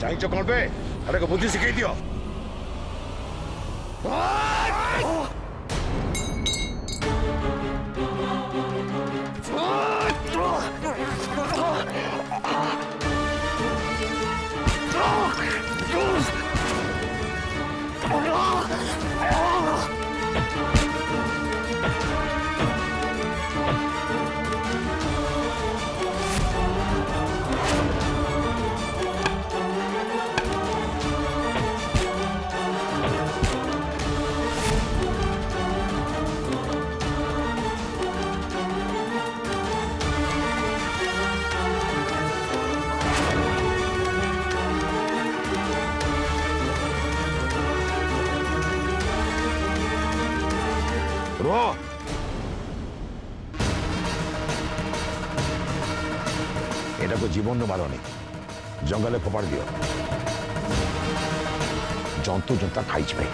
चाहिए कौन पे अरे को बुद्धि सिखाई दियो रो एटा को जीवन नु मारनी जंगल फोपाड़ दियो जंतु जंता खाई भाई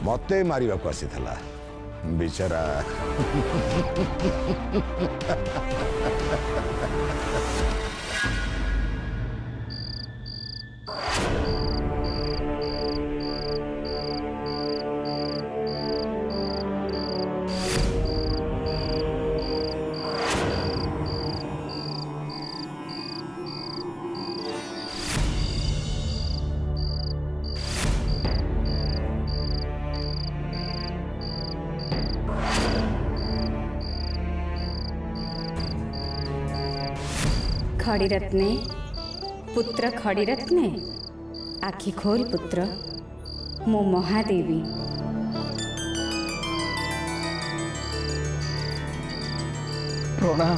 मते मारिबा को आसी थला बेचारा खड़ीरत्ने पुत्र खड़ीरत्ने आखि खोल पुत्र मो महादेवी प्रणाम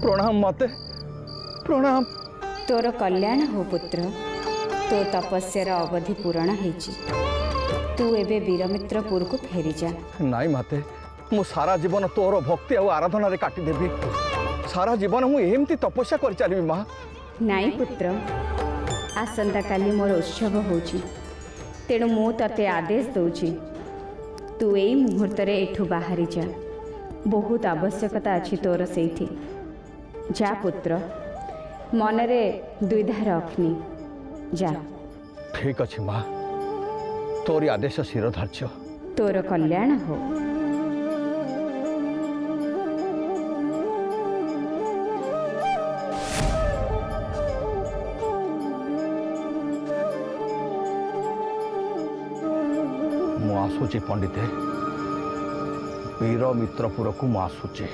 प्रणाम मते प्रणाम तोर कल्याण हो पुत्र तो तपस्यार अवधि पूरण होइछि तू एबे वीरमित्रपुर को फेरी जा नाई माते मु सारा जीवन तोर भक्ति और आराधना रे काटी देबी सारा जीवन मु एमती तपस्या कर चलबी मां नाई पुत्र आसंता काली मोर उत्सव होछि तेणु मु तते आदेश दउछि तू एई मुहूर्त रे एठू बाहरी जा बहुत आवश्यकता अछि तोर सेठी जा पुत्र मनरे द्विधा रखनी जा ठीक अछि मां तोरी आदेश शिरोधार्य तोर कल्याण हो मु आसुची पंडिते वीर मित्रपुर को मु आसुची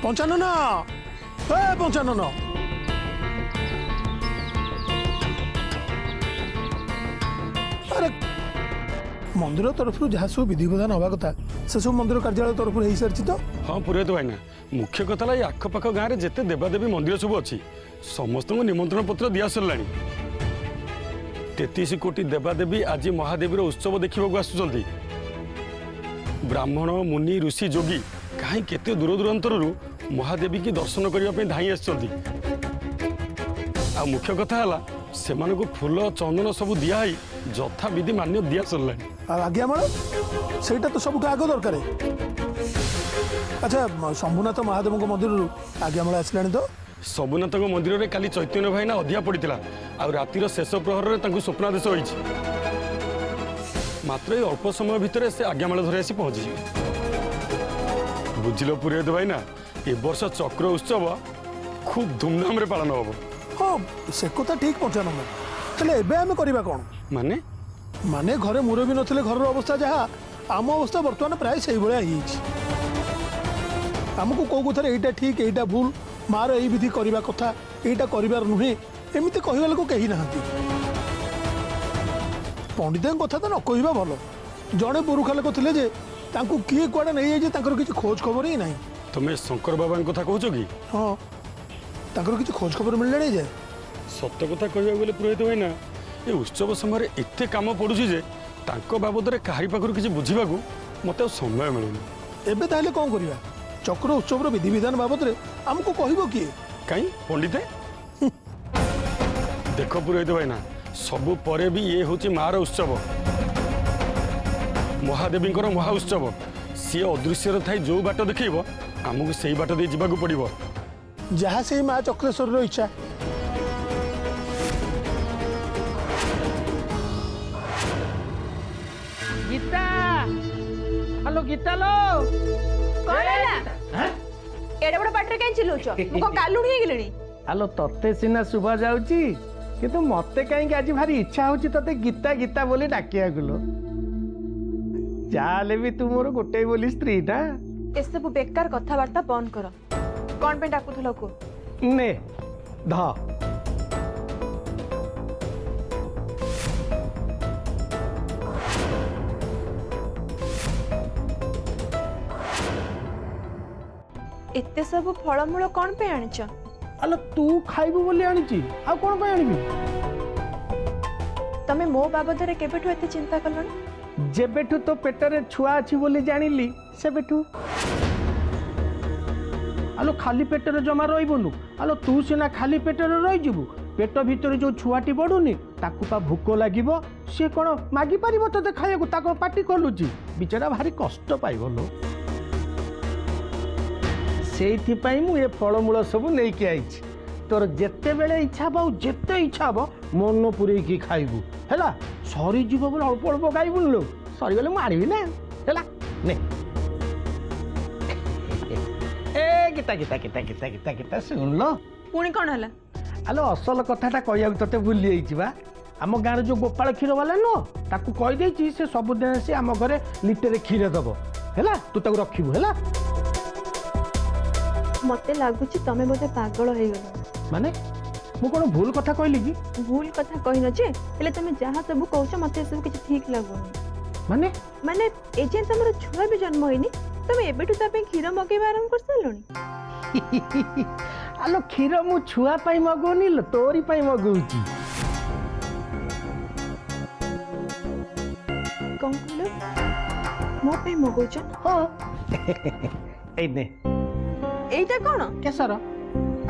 पंचानन पंचानन अरे मंदिर तरफ जहाँ सब विधि विधान हवा कथा से सब मंदिर कार्यालय तरफ हो सारी तो हाँ पुरोहित भाईना मुख्य कथा ये आखपाख गाँव में जिते देवादेवी मंदिर सब अच्छी समस्त को निमंत्रण पत्र दि सारा 33 कोटी देवादेवी आज महादेवीर उत्सव देखा आसुंच ब्राह्मण मुनि ऋषि जोगी कहीं केते दूर दूरांतर महादेवी की दर्शन करने धाई आसुंच मुख्य कथा से फूल चंदन सब दिहाई जथा विधि मान्य दि सारा आज्ञामाल से तो सब आग दरकार अच्छा शंभुनाथ महादेव मंदिर आज्ञामाल आसला तो सबुनाथ मंदिर में काली चैतन्य भाईना अधिया पड़ा आ रातिर शेष प्रहर में स्वप्नादेश होती मात्र अल्प समय भितर से आज्ञामाल धरी आसी पहुंची बुझिल पुरोहित भाईना ए वर्ष चक्र उत्सव खूब धूमधाम रे पालन हम हाँ से कथा ठीक पंचानन हेले एबे आमे करिबा कोन माने माने घरे मुरबी नथिले घर अवस्था जहा आम अवस्था वर्तमान प्राय सही भलिया हिछि हमको को कथारे एटा ठीक एटा भूल मार एई विधि करिबा कथा एटा करिबार नुहे एमिति कहिबा लोक कहि नाहंती पंडितन कथा तो न कहिबा भलो जड़े पुरुखा लोक थिले जे तांकू किए कुआडे नहीं जे तांकर किछि खोज खबर ही नाही तुम शंकर बाबा कथा कहूच कि हाँ तांकर किछि खोज खबर मिलले नहीं जे सत्य कथा कहबा बोले पुरोहित भाईना ये उत्सव समय एते काम पड़ुछि जे तांको बाबद रे काहारी पाखरु किछि बुझिबाकू मते समय मिलुनी एबे ताहले कोन करिबा चक्र उत्सव विधिविधान बाबद आमको कहब किए कहीं पंडिते देख पुरोहित भाईना सबु परे भी ये हूँ मार उत्सव महादेवी महा उत्सव सी अदृश्य थाई जो बाट देखब आमको से बाट दे जावाक पड़ो जहाँ से माँ चक्रेश्वर इच्छा। गीता हेलो गीता लो कौन है एडे बड़ पाटरे काई चिल्लौछ मु को कालुणी हे गेलणी हेलो तते सिना शुभा जाउची किंतु मते कहीं आज भारी इच्छा होची तते गीता गीता बोली डाकिया गुलो जाले भी तू मोर गोटे बोली स्त्री ना ए सब बेकार कथावार्ता बंद कर कौन पे डाकुथलो को ने ध एते सब फलमूल कौन पे आनिछ हेलो तू खाइबू बोली आनीची आ कोन पे आनीबी तमे मो बाबद रे केबेठु एते चिंता कलण जेबेठू तो पेटरे छुआ अछि बोली जानिली सेबेठू आलो खाली पेटरे जमा रहिबनु आलो तू सिना खाली पेटरे रहि जिबु पेट भीतर जो छुआटी बडुनी ताकू पा भूक लागिबो से कोन मागी परिबो तते खाइयाकू ताको पाटी खोलुची बिचारा भारी कष्ट पाइबलो सेइथि पई मु ए फळमूल सब नै के आइछि तोर जेते बेले इच्छा बाउ जेते इच्छा बा मन पुरै की खाइबू हैला सरी जीव बोले अल्प अल्प खाइबुन लो सरी गले मारिबी ना हैला ने ए गीता गीता गीता गीता गीता गीता सुन लो पुणी कौन हला आलो असल कथाटा कहया तते भूली जाइछि बा आम गाँव जो गोपाल क्षीर वाला नो ताकू कहि देछि से सब दिन से आम घरे लिटर क्षीर दबो हैला तू ताकू रखिबू हैला मते लागुची तमे बोते पागल हे गेलो माने मु कोन भूल कथा कहली कि भूल कथा कहिन जे हेले तमे जहा सब कहउछ मते सब किछ ठीक लागुनी माने माने ए जे तमरो छुआ भी जन्म होइनी तमे एबेटु ता पे खीर मगेबा आरंभ कर सालुनी आलो क्षीर मु छुआ पाई मगोनी लो तोरी पाई मगौची कौन कहलो मो पे मगौछ हां ए ने एइटा कोन केसर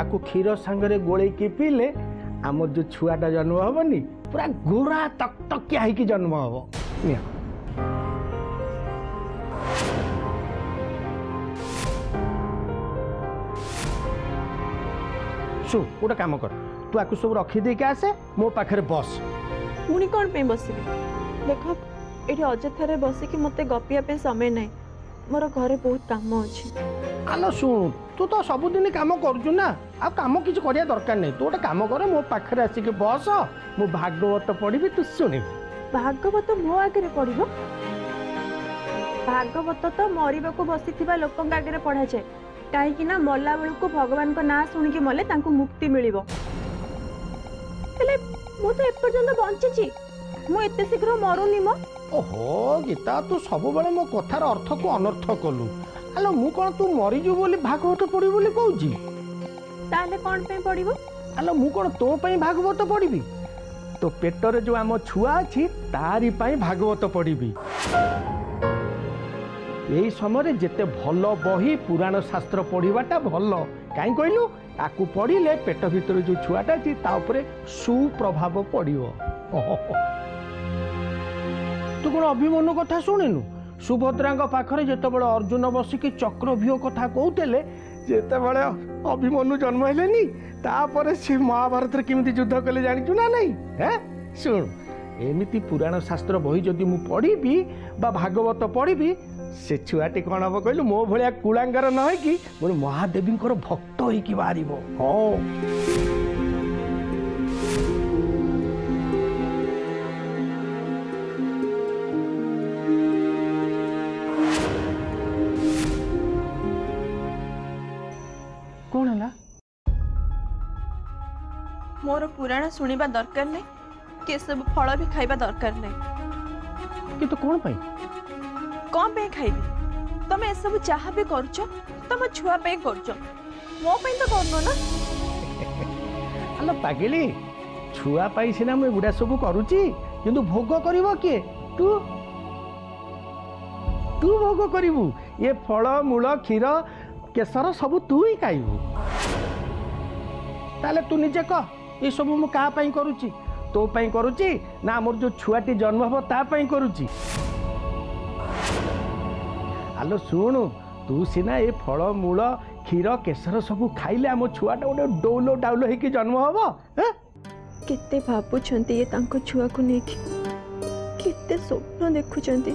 आकु क्षीर संगरे गोळे की पीले आम जो छुआटा जन्म हबनी पूरा गोरा तकतकिया है कि जन्म हबो निया सु गोटे काम कर तू आकु सब रखी दे के आसे मो पाखरे बस पुणी कौन पे बसिबी देख एठी अजथारे बसिकी मते गपिया पे समय नाही मोर घरे बहुत काम अछि आलो सुन तू तो सबुदिन काम करूचु ना आ काम किछ करिया दरकार नहीं तू गोटे काम कर मो पाखरे आसिक बस मु भागवत पढ़ी तू शुणिबी भागवत मो आगे पढ़िबो भागवत तो मरिबा को बसिथिबा लोकंग आगे पढ़ा जाए कहीं ना मल्ला बेलू को भगवान का ना शुणिकी मले तांको मुक्ति मिलिबो हेले मु तो एपर्यंत बंचिची मु एते शीघ्र मरुनी मो ओहो गीता तू सब बेले मो कथार अर्थ को अनर्थ कलु आलो मु कोन तू मरिजु बोली भागवत पढ़ी बोली कहूची ताले कोन पे पढ़िबो आलो मु कोन तो पई भागवत पढ़ीबी तो पेटरे जो आम छुआ अछि तारी पई भागवत पढ़ीबी यही समय जेते भल बही पुराण शास्त्र पढ़ाटा भल कहीं कहलु ताकू पढ़िले पेट भीतर जो छुआटा अछि ता उपरे सुप्रभाव पड़िबो तू कौन अभिमन्यु कथा शुणिनु सुभद्रा पाखरे जेतेबेले अर्जुन बसिकी चक्रव्यूह कथा कहते जेतेबेले अभिमन्यु जन्म हेलेनी तापर से महाभारत रे किमिति युद्ध कले जानिचु ना नहीं हैं सुन एमिति पुराण शास्त्र बही जदि मु पढ़ीबी बा भागवत पढ़ीबी से छुआटी कौन हम कहलु मो भलिया कुलांगार न है कि मोर महादेवी भक्त होइकी बाहरिबो हाँ कौन है मोर पुराण सुनिबा दरकार नहीं के सब फल भी खाइबा दरकार नहीं कि तो कौन पाई कौन पे खाइबी तमे ए सब चाह भी करछो तम छुआ पे करछो मो पे तो करनो ना आलो पागली छुआ पाई सिना मैं गुडा सब करूची किंतु भोग करिवो के तू तू भोग करिवु ये फल मूल क्षीर केशर सब तू ही खाइबू ताले तू निजे कह ये सब मु का पई करूची तो पई करूची ना मोर जो छुआटी जन्म हबो ता पई करूची आलो सुनु तू सिना ए फल मूल क्षीर केशर सब खाइले आम छुआटा गोटे डौलो डाउलो ହେଇକି जन्म हबो केते भाबुछंती ये तांको छुआ को नेकी केते स्वप्न देखुछंती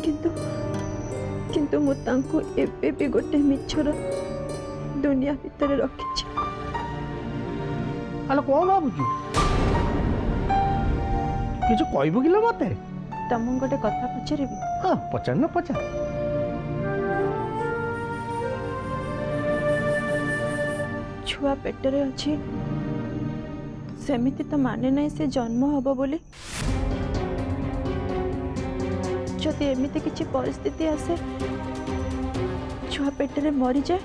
किंतु किंतु मु तांको एबे भी गोटे मिछर दुनिया भीतर रखिछि। आलो कोन भाबुची किछु कहबो किलो मते तमु गोटे कथा पचारिबी हां पचार न पचार छुआ पेटरे अछि सेमिति तो माने नहीं से जन्म हबो बोली जदि एमिति किछि परिस्थिति आसे छुआ पेटरे मरी जाए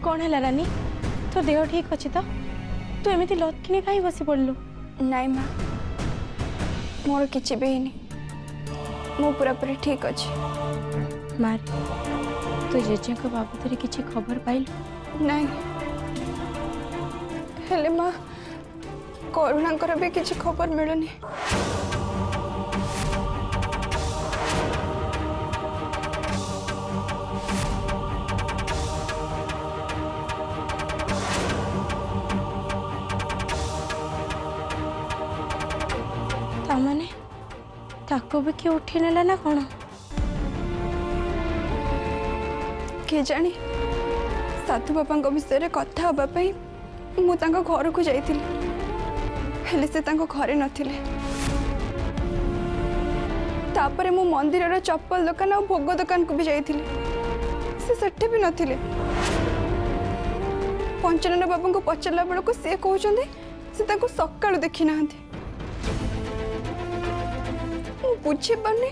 कौन है रानी तो देह ठीक अच्छी तो तू एमती लटकिनी कहीं बसी पड़लु नाई माँ मोर किछि भी नहीं मु पूरा पूरी ठीक अच्छी मार तू जेजे को बाबद किछि खबर पाइलु नहीं हेले माँ करुणाकर भी किछि खबर मिलुनी तामाने ताको भी किए उठी नेला ना कौन किए जानी साधु बाबा विषय कथा होगापी मु घर को जाइली हेले से घरे नथिले तापरे मु मंदिर चप्पल दुकान और भोग दुकान को भी जाइली से सेठे भी नथिले पंचानन बाबा को पचारा बेल को सी कहते से सकाळु देखी ना बुझी पारनी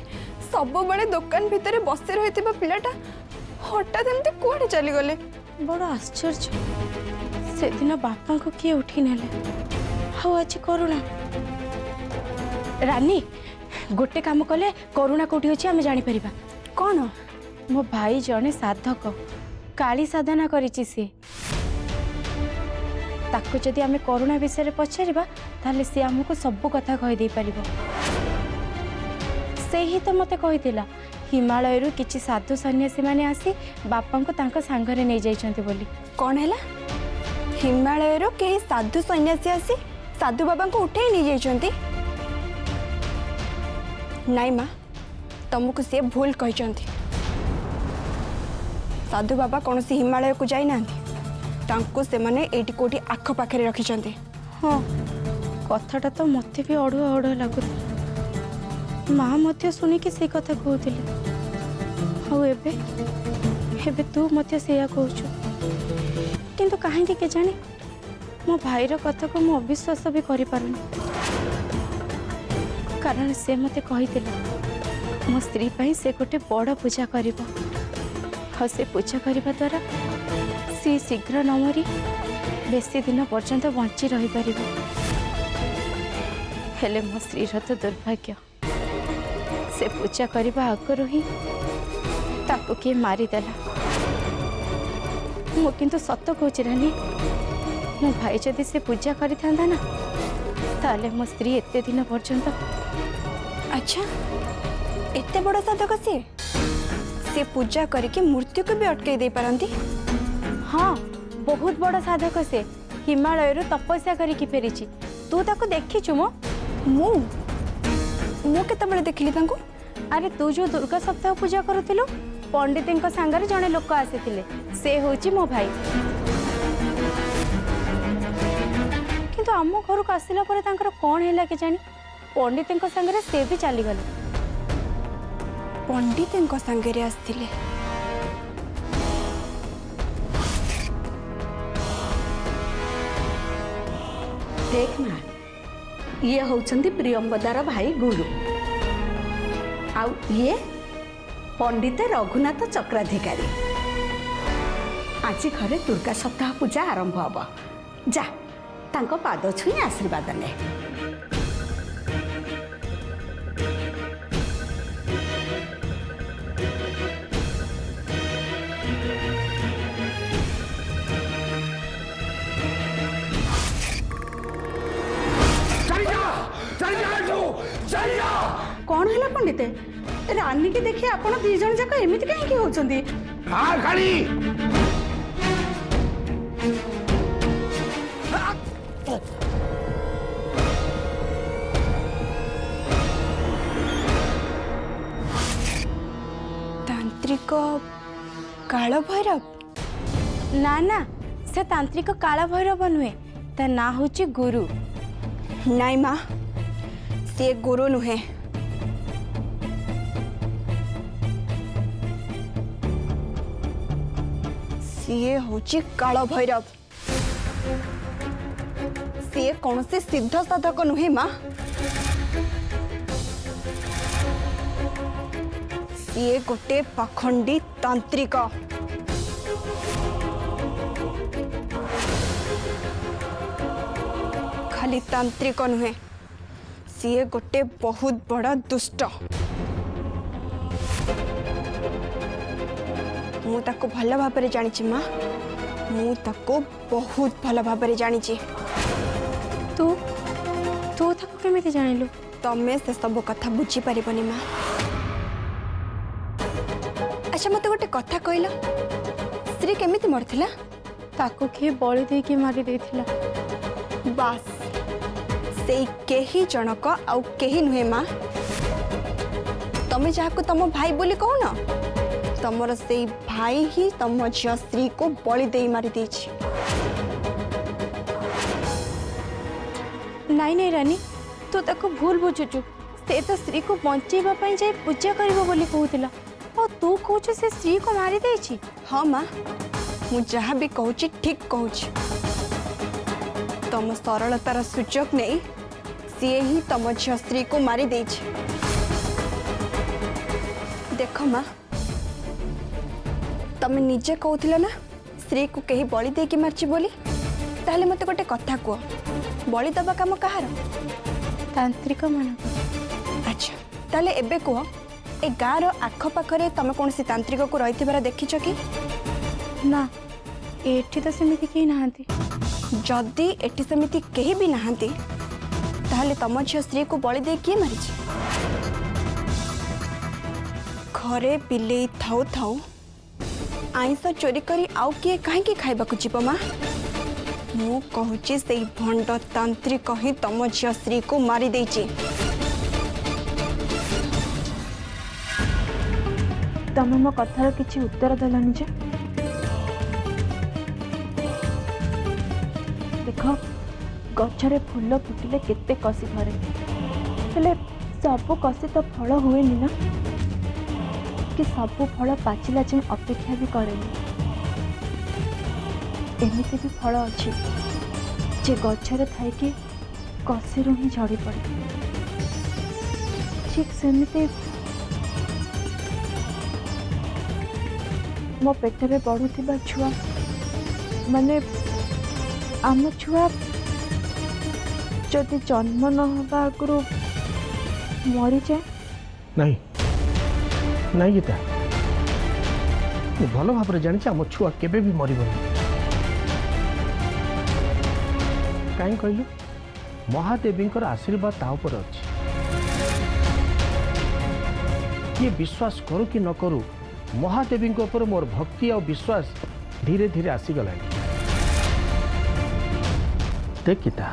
सब बड़े दुकान भितर बसी रही पिलाटा हठात एमती कुआडे चली गले बड़ आश्चर्य से दिन बापा को किए उठी नेले हाउ आज करुणा रानी गोटे काम कले करुणा कोठी अछि आमे जानि परिबा कौन मो भाई जने साधक काली साधना करिछि से ताको जदि आमे करुणा विषय पचारिबा ताले से हमको सब कथा कहि दे परिबो से ही तो मते कहितिला हिमालय रु किछि साधु सन्यासी माने आसी बापा को तांका सांगरे नै जाइछन्ति बोली कौन है हिमालय रो के साधु सन्यासी आसी साधु बाबा को उठे नहीं जाइछन्ति नाई माँ तुमको सी भूल कहते साधु बाबा कौन सी हिमालय को जाई ना से माने एटी कोटी आख पाखे रखिछन्ति हाँ कथाटा तो मते भी अड़ुआ अड़ुआ लगुला माँ मते सुनिकी से कथा कहूतिले हाउ एबे तू मते सेया कहूछु किंतु काहेकि के जानी मो भाईर कथा को मु अविश्वास भी करि पारुनी कारण से मते कहितिले मो स्त्री पाई से गोटे बड़ पूजा करिबो हा से पूजा करिबा द्वारा सी शीघ्र न मरी बेसी दिन पर्यंत बंची रही पारिबो हेले मो स्त्रीर तो दुर्भाग्य से पूजा करने आगु ही ताको किए मारिदेला मु किंतु सत कहूँ रानी मो भाई जदि से पूजा करता ना ताले मो स्त्री एते दिन पर्यंत अच्छा एते बड़ साधक से पूजा करके मृत्यु को भी अटकई दे पारंती हाँ बहुत बड़ साधक से हिमालय रु तपस्या करके फेरी तू ताको देखीचु मो मु केतबेले देखिली तांको अरे तू जो दुर्गा सप्ताह पूजा करुथिलु पंडित सांगरे जड़े लोक आसी से होची मो भाई किंतु आम घर को आसला पर तांकर कौन है के जानी पंडित संगे से भी चली गले। पंडित संगे आसथिले देख माँ ये होचंदी प्रियंवदार भाई गुरु आउ ये पंडित रघुनाथ चक्राधिकारी। आज घरे दुर्गा सप्ताह पूजा आरंभ हब जा तांको पाद छुई आशीर्वाद ने। कौन है पंडित रानी की देखिए आपण दी जन जाक एमिति कहीं होचंदी। हाँ खाली तांत्रिक काल भैरव ना ना से तांत्रिक काला भैरव नुहे ता ना होची गुरु। नाई माँ से गुरु नुहे सीए होची काल भैरव। सीए कौन से सिद्ध साधक नुहे माँ सीए गोटे पाखंडी तांत्रिक। खाली तांत्रिक नुहे सीए गोटे बहुत बड़ा दुष्ट। मु ताको भल भाबरे जानिछि माँ मु ताको बहुत भल भाबरे जानिछि। तू तू ताको केमिति जानिलु? तमे से सब कथा बुझी पारिबनी माँ। अच्छा मते गोटे कथा कहला स्त्री केमिति मरथिला? ताको के बळी दे के मारी देथिला। बास से केही जनक आउ केही नुहे माँ। तमे जाको तम भाई बोली कहो ना तमर से भाई ही तम झिया स्त्री को बलि दे मारी देछि। नाई नहीं रानी तू ताको भूल बुझुचु से तो स्त्री को बंचेबा पई जाय पूजा करबो बोली कहूतिला और तू कहूछ से स्त्री को मारी देछि। हाँ माँ मु जहाँ भी कहूची ठीक कहूची। तम सरलतार सुजोग नहीं सीए ही तम झिया स्त्री को मारी देछि। देख माँ तमे निजे कहूथिल ना स्त्री को कहीं बलि दे कि मारछि बोली ताहले मते गोटे कथा कह बलि दबा काम कहार? तांत्रिक मान। अच्छा ताहले एबे कह ए गाँव रो आख पाखरे तमे कौन सी तांत्रिक को रहिथिबार देखिछ कि? ना एठी तो सेमिति केही नाहंती। जदि एठी सेमिति केही भी नाहंती ताहले तम झिया स्त्री को बलि दे किए मारिछि? घरे बिलेई थाउ थाउ आईस चोरी करी आउ किए कहीं खाइबा को जीव माँ? मु कहूची से भंड तांत्रिक ही तम झिया स्त्री को मारी देछि। तमे मो कथार किछि उत्तर देलनि जे देख गछरे फूल फुटिले केते कसी धरे हेले सब कसी तो फल हुएनि ना कि सब फल पाचिला जाए अपेक्षा भी करेनि। एमिति भी फल अच्छी जे गछरे थाए कि कसीरू ही झड़ी पड़े। ठीक सेमिति मो पेटरे बढ़ुथिबा छुआ माने आम छुआ जदि जन्म न होबा आगुरु मरी जाए। नहीं नहीं गीता भल भाव जानी आम छुआ केबे भी मरबनी। कहीं कहलु महादेवी आशीर्वाद ता ऊपर अच्छी। ये विश्वास करू कि न करू महादेवी ऊपर मोर भक्ति और विश्वास धीरे धीरे आसीगला। देख गीता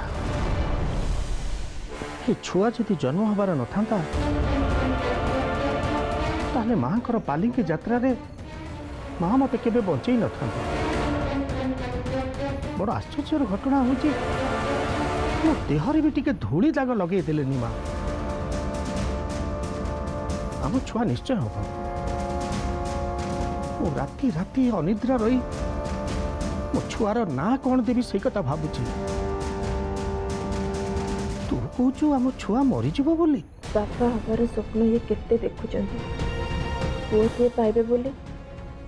ये छुआ जदि जन्म हबार न था ताहले माँ पाली की यात्रा रे माँ मत के बचे न था। बड़ आश्चर्य घटना हूँ ମୋ ଦେହରେ ବି ଟିକେ ଧୂଳି ଦାଗ ଲଗେଇ ଦେଲେନି ମା। ଆମ ଛୁଆ ନିଶ୍ଚୟ ହବ। ମୁଁ ରାତି ରାତି ଅନିଦ୍ରା ରହି ମୋ ଛୁଆର ନାଁ କ'ଣ ଦେବି ସେଇ କଥା ଭାବୁଛି। ତୁ କହୁଛୁ ଆମ ଛୁଆ ମରିଯିବ ବୋଲି? ବାପା ହବାର ସ୍ୱପ୍ନ ଇଏ କେତେ ଦେଖୁଛନ୍ତି, ପୁଅଟିଏ ପାଇବେ ବୋଲି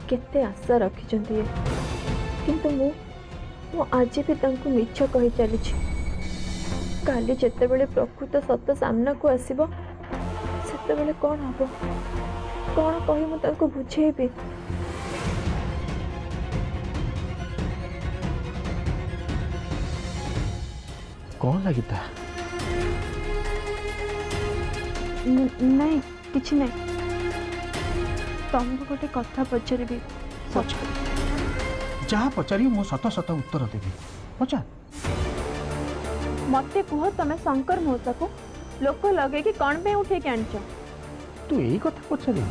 କେତେ ଆଶା ରଖିଛନ୍ତି ଇଏ। କିନ୍ତୁ ମୁଁ ଆଜି ବି ତାଙ୍କୁ ମିଛ କହି ଚାଲିଛି। କାଲି ଯେତେବେଳେ ପ୍ରକୃତ ସତ ସାମ୍ନାକୁ ଆସିବ ସେତେବେଳେ କ'ଣ ହବ, କ'ଣ କହି ମୁଁ ତାଙ୍କୁ ବୁଝେଇବି? କ'ଣ ଲାଗିତା? ନାଇଁ କିଛି ନାହିଁ। ତମକୁ ଗୋଟେ କଥା ପଚାରିବି। ଯାହା ପଚାରିବ ମୁଁ ସତ ସତ ଉତ୍ତର ଦେବି। ପଚାର। ମତେ କୁହ, ତମେ ଶଙ୍କର ମଉସାକୁ ଲୋକ ଲଗେଇକି କ'ଣ ପାଇଁ ଉଠେଇକି ଆଣିଛ? ତୁ ଏଇ କଥା ପଚାରିବୁ?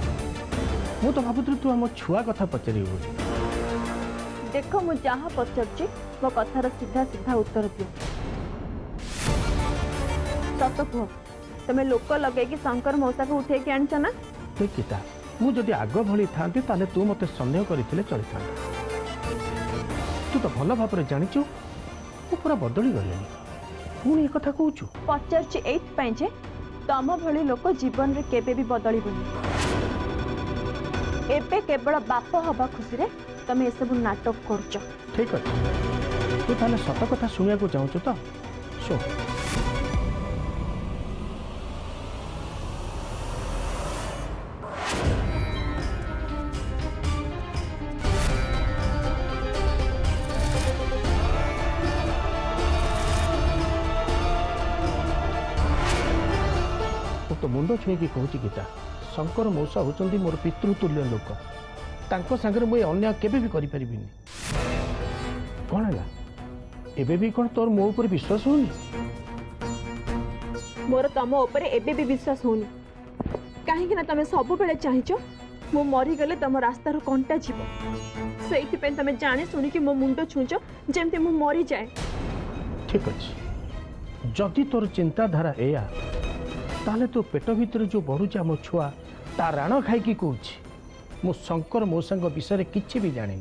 ମୁଁ ତ ଭାବୁଥିଲି ତୁ ଆମ ଛୁଆ କଥା ପଚାରିବୁ ବୋଲି। ଦେଖ, ମୁଁ ଯାହା ପଚାରୁଛି ମୋ କଥାର ସିଧା ସିଧା ଉତ୍ତର ଦିଅ। ସତ କୁହ, ତମେ ଲୋକ ଲଗେଇକି ଶଙ୍କର ମଉସାକୁ ଉଠେଇକି ଆଣିଛ ନା? ଗୀତା, ମୁଁ ଯଦି ଆଗ ଭଳି ଥାନ୍ତି ତାହେଲେ ତୁ ମୋତେ ସନ୍ଦେହ କରିଥିଲେ ଚଳିଥାନ୍ତା। ତୁ ତ ଭଲ ଭାବରେ ଜାଣିଛୁ ମୁଁ ପୁରା ବଦଳି ଗଲିଣି, ପୁଣି ଏ କଥା କହୁଛୁ? ପଚାରୁଛି ଏଇଥିପାଇଁ ଯେ ତମ ଭଳି ଲୋକ ଜୀବନରେ କେବେ ବି ବଦଳିବନି। ଏବେ କେବଳ ବାପ ହବା ଖୁସିରେ ତମେ ଏସବୁ ନାଟକ କରୁଛ। ଠିକ ଅଛି, ତୁ ତାହେଲେ ସତ କଥା ଶୁଣିବାକୁ ଚାହୁଁଛୁ ତ? ଶୁଣ। तो मुंड छुईकी कहूँ गीता, शंकर मौसा होचंदी मोर पितृतुल्य लोक। तांको संगे मुझे अन्याय केबे भी करि परिबिनी। कौन है एबे भी कौन तोर मो ऊपर विश्वास होनी? मोर तम ऊपर एबे भी विश्वास होनी। कहीं ना तमे सब बेले चाहिछ मो मरी गले तम रास्तार कंटा जीव। सेइथि पे तमे जाने सुनी कि मो मुंड छुंच जेमते मो मरी जाए। ठीक अछि, जदि तोर चिंताधारा एया ताले तो पेट भीतर जो बढ़ुचा मो छुआ ता राण खाई कि कहूँ मो शंकर मौसा विषय किसी भी जानी।